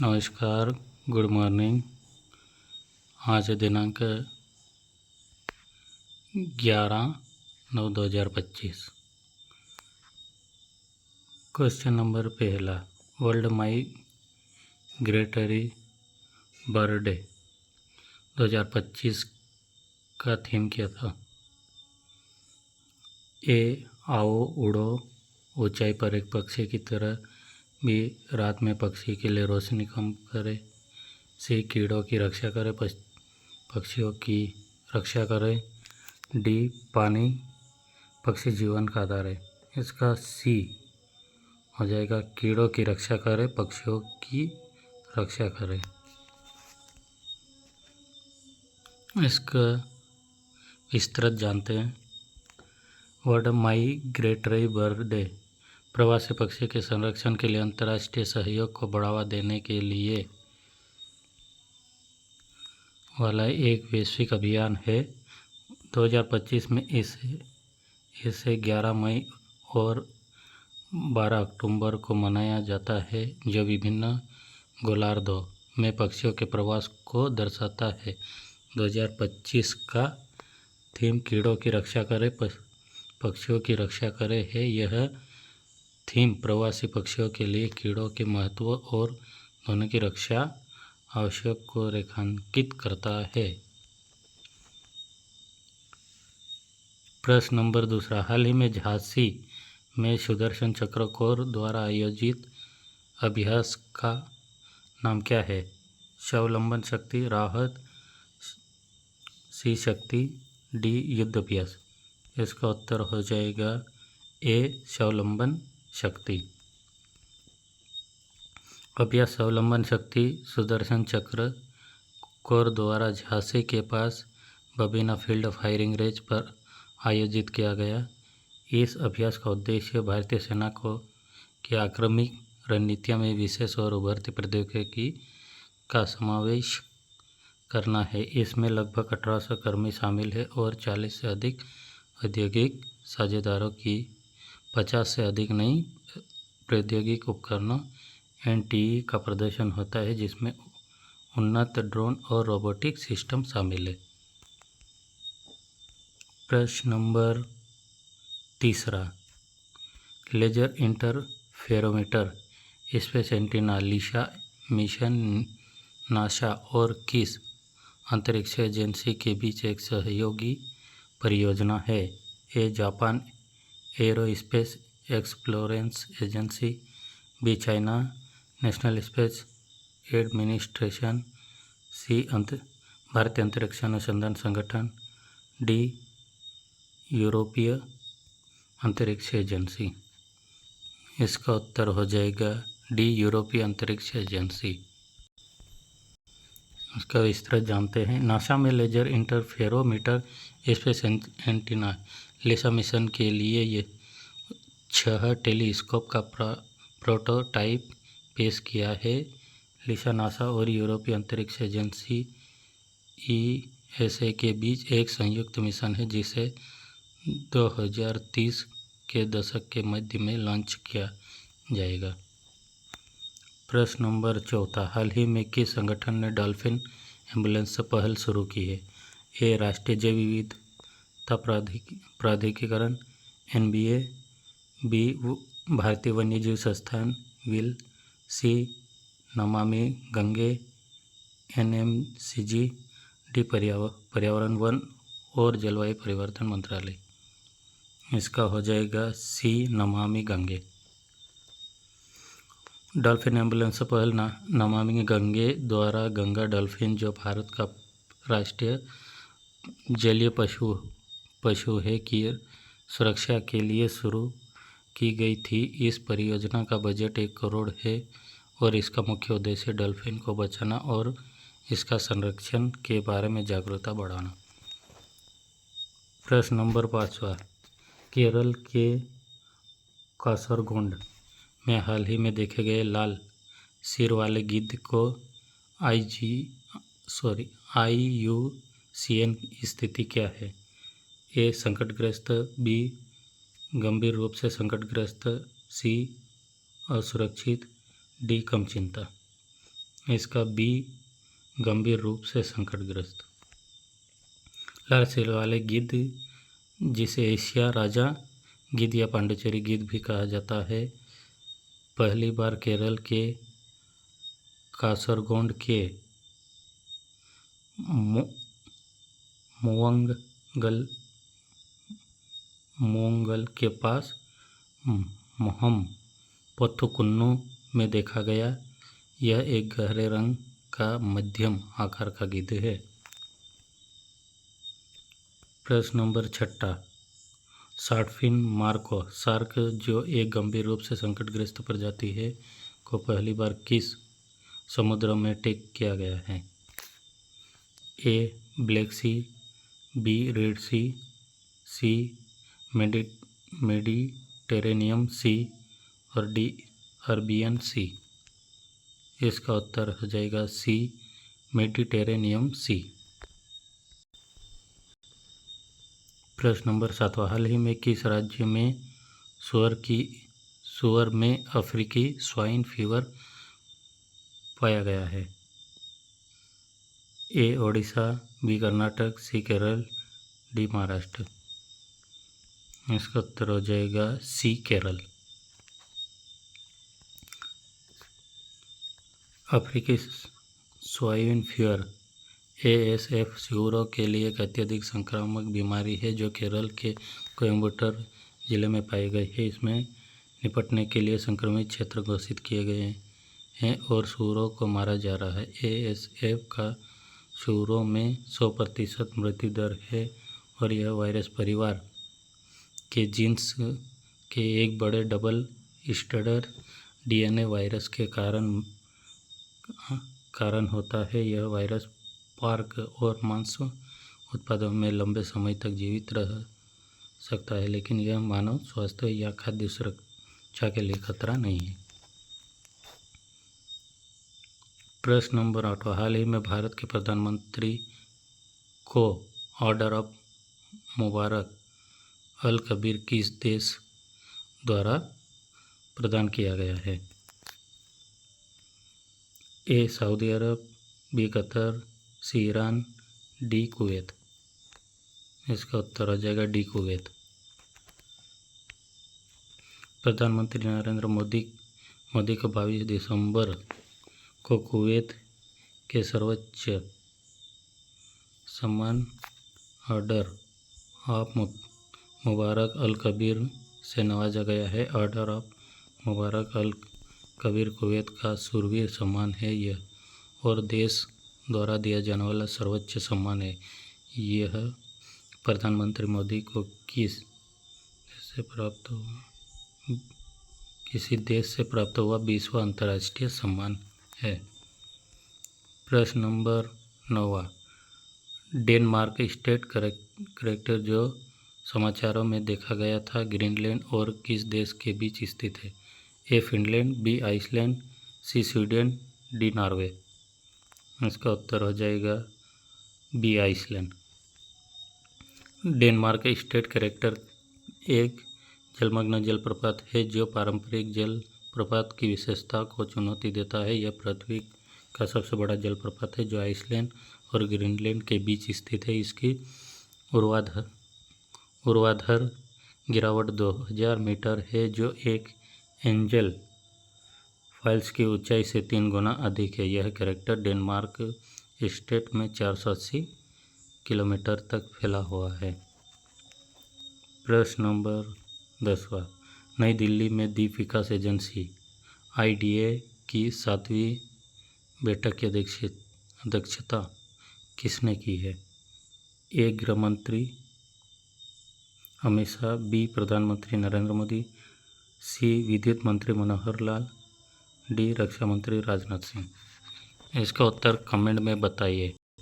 नमस्कार, good morning. आज दिनांक 11/9/2025। क्वेश्चन नंबर पहला, वर्ल्ड माइग्रेटरी बर्ड डे 2025 का थीम क्या था? ए, आओ उड़ो ऊंचाई पर एक पक्षी की तरह भी रात में पक्षी के लिए रोशनी कम करे। सी, कीड़ों की रक्षा करे, पक्षियों की रक्षा करे। डी, पानी पक्षी जीवन का आधार है। इसका सी हो जाएगा, कीड़ों की रक्षा करे, पक्षियों की रक्षा करे। इसका विस्तृत जानते हैं। वर्ल्ड माइग्रेटरी बर्ड डे प्रवासी पक्षी के संरक्षण के लिए अंतर्राष्ट्रीय सहयोग को बढ़ावा देने के लिए वाला एक वैश्विक अभियान है। 2025 में इसे 11 मई और 12 अक्टूबर को मनाया जाता है, जो विभिन्न गोलार्धों में पक्षियों के प्रवास को दर्शाता है। 2025 का थीम कीड़ों की रक्षा करे, पक्षियों की रक्षा करे है। यह थीम प्रवासी पक्षियों के लिए कीड़ों के महत्व और दोनों की रक्षा आवश्यक को रेखांकित करता है। प्रश्न नंबर दूसरा, हाल ही में झांसी में सुदर्शन चक्र कोर द्वारा आयोजित अभ्यास का नाम क्या है? स्वावलंबन शक्ति, राहत, सी शक्ति, डी युद्ध अभ्यास। इसका उत्तर हो जाएगा ए, स्वावलंबन शक्ति। अभ्यास स्वावलंबन शक्ति सुदर्शन चक्र कोर द्वारा झांसी के पास बबीना फील्ड फायरिंग रेंज पर आयोजित किया गया। इस अभ्यास का उद्देश्य भारतीय सेना को की आक्रमक रणनीतियों में विशेष और उभरती प्रौद्योगिकी का समावेश करना है। इसमें लगभग 1800 कर्मी शामिल हैं और 40 से अधिक औद्योगिक साझेदारों की 50 से अधिक नई प्रौद्योगिक उपकरणों NTE का प्रदर्शन होता है, जिसमें उन्नत ड्रोन और रोबोटिक सिस्टम शामिल है। प्रश्न नंबर तीसरा, लेजर इंटरफेरोमीटर स्पेस एंटीना लिसा मिशन नासा और किस अंतरिक्ष एजेंसी के बीच एक सहयोगी परियोजना है? A, Japan aerospace exploration agency, B, China national space administration, C, भारतीय अंतरिक्ष अनुसंधान संगठन, डी, यूरोपीय अंतरिक्ष एजेंसी। इसका उत्तर हो जाएगा डी, यूरोपीय अंतरिक्ष एजेंसी। इसका विस्तृत जानते हैं। नासा में लेजर इंटरफेरोमीटर स्पेस एंटीना लिसा मिशन के लिए ये 6 टेलीस्कोप का प्रोटोटाइप पेश किया है। लिसा नासा और यूरोपीय अंतरिक्ष एजेंसी ESA के बीच एक संयुक्त मिशन है, जिसे 2030 के दशक के मध्य में लॉन्च किया जाएगा। प्रश्न नंबर चौथा, हाल ही में किस संगठन ने डॉल्फिन एम्बुलेंस पहल शुरू की है? ए, राष्ट्रीय जैव विविधता प्राधिकरण NBA, बी, भारतीय वन्यजीव संस्थान will, C, Namami Gange NMCG, D, पर्यावरण वन और जलवायु परिवर्तन मंत्रालय। इसका हो जाएगा सी, नमामि गंगे। डॉल्फिन एम्बुलेंस पहल नमामि गंगे द्वारा गंगा डॉल्फिन, जो भारत का राष्ट्रीय जलीय पशु है, की सुरक्षा के लिए शुरू की गई थी। इस परियोजना का बजट 1 करोड़ है और इसका मुख्य उद्देश्य डॉल्फिन को बचाना और इसका संरक्षण के बारे में जागरूकता बढ़ाना। प्रश्न नंबर 5वां, केरल के कासरगोड में हाल ही में देखे गए लाल सिर वाले गिद्ध को IUCN स्थिति क्या है? ए, संकटग्रस्त, बी, गंभीर रूप से संकटग्रस्त, सी, असुरक्षित, डी, कम चिंता। इसका बी गंभीर रूप से संकटग्रस्त। लाल सिर वाले गिद्ध जिसे एशिया राजा गिद्ध या पांडिचेरी गिद्ध भी कहा जाता है, पहली बार केरल के कासरगोड के मोवंगल के पास पथुकुन्नू में देखा गया। यह एक गहरे रंग का मध्यम आकार का गिद्ध है। प्रश्न नंबर 6, शार्कफिन मार्को शार्क जो एक गंभीर रूप से संकटग्रस्त प्रजाति है को पहली बार किस समुद्र में टैग किया गया है? ए ब्लैक सी, बी रेड सी, सी मेडिटेरेनियन सी और डी अरबियन सी। इसका उत्तर हो जाएगा सी मेडिटेरेनियन सी। प्रश्न नंबर 7, हाल ही में किस राज्य में सुअर में अफ्रीकी स्वाइन फीवर पाया गया है? ए ओडिशा, बी कर्नाटक, सी केरल, डी महाराष्ट्र। इसका उत्तर हो जाएगा सी केरल। अफ्रीकी स्वाइन फीवर ASF सुअरों के लिए एक अत्यधिक संक्रामक बीमारी है जो केरल के कोयम्बटूर जिले में पाई गई है। इसमें निपटने के लिए संक्रमित क्षेत्र घोषित किए गए हैं और सुअरों को मारा जा रहा है। ASF का सुअरों में 100% मृत्यु दर है और यह वायरस परिवार के जीन्स के एक बड़े डबल स्टैंडर्ड DNA वायरस के कारण होता है। यह वायरस पार्क और मांस उत्पादन में लंबे समय तक जीवित रह सकता है, लेकिन यह मानव स्वास्थ्य या खाद्य सुरक्षा के लिए खतरा नहीं है। प्रश्न नंबर 8, हाल ही में भारत के प्रधानमंत्री को order of Mubarak Al Kabir किस देश द्वारा प्रदान किया गया है? ए सऊदी अरब, बी कतर, सी ईरान, डी कुवैत। इसका उत्तर हो जाएगा डी कुवैत। प्रधानमंत्री नरेंद्र मोदी को 22 दिसंबर को कुवैत के सर्वोच्च सम्मान order of Mubarak Al Kabeer से नवाजा गया है। Order of Mubarak Al Kabeer Kuwait का शूरवीर सम्मान है यह और देश द्वारा दिया जाने वाला सर्वोच्च सम्मान है। यह प्रधानमंत्री मोदी को किसी देश से प्राप्त हुआ 20वां अंतर्राष्ट्रीय सम्मान है। प्रश्न नंबर 9, डेनमार्क स्टेट करेक्टर जो समाचारों में देखा गया था ग्रीनलैंड और किस देश के बीच स्थित है? A Finland, B Iceland, C Sweden, D Norway. इसका उत्तर हो जाएगा B Iceland. Denmark strait cataract एक जलमग्न जलप्रपात है जो पारंपरिक जलप्रपात की विशेषता को चुनौती देता है। यह पृथ्वी का सबसे बड़ा जलप्रपात है जो आइसलैंड और ग्रीनलैंड के बीच स्थित है। इसकी ऊर्ध्वाधर गिरावट 2000 मीटर है जो एक एंजल फॉल्स की ऊंचाई से 3 गुना अधिक है। यह करेक्टर डेनमार्क स्टेट में 480 किलोमीटर तक फैला हुआ है। प्रश्न नंबर 10, नई दिल्ली में द्वीप विकास एजेंसी IDA की 7वीं बैठक की अध्यक्षता किसने की है? ए गृह मंत्री अमित शाह, बी प्रधानमंत्री नरेंद्र मोदी, सी विद्युत मंत्री मनोहर लाल, डी रक्षा मंत्री राजनाथ सिंह। इसका उत्तर कमेंट में बताइए।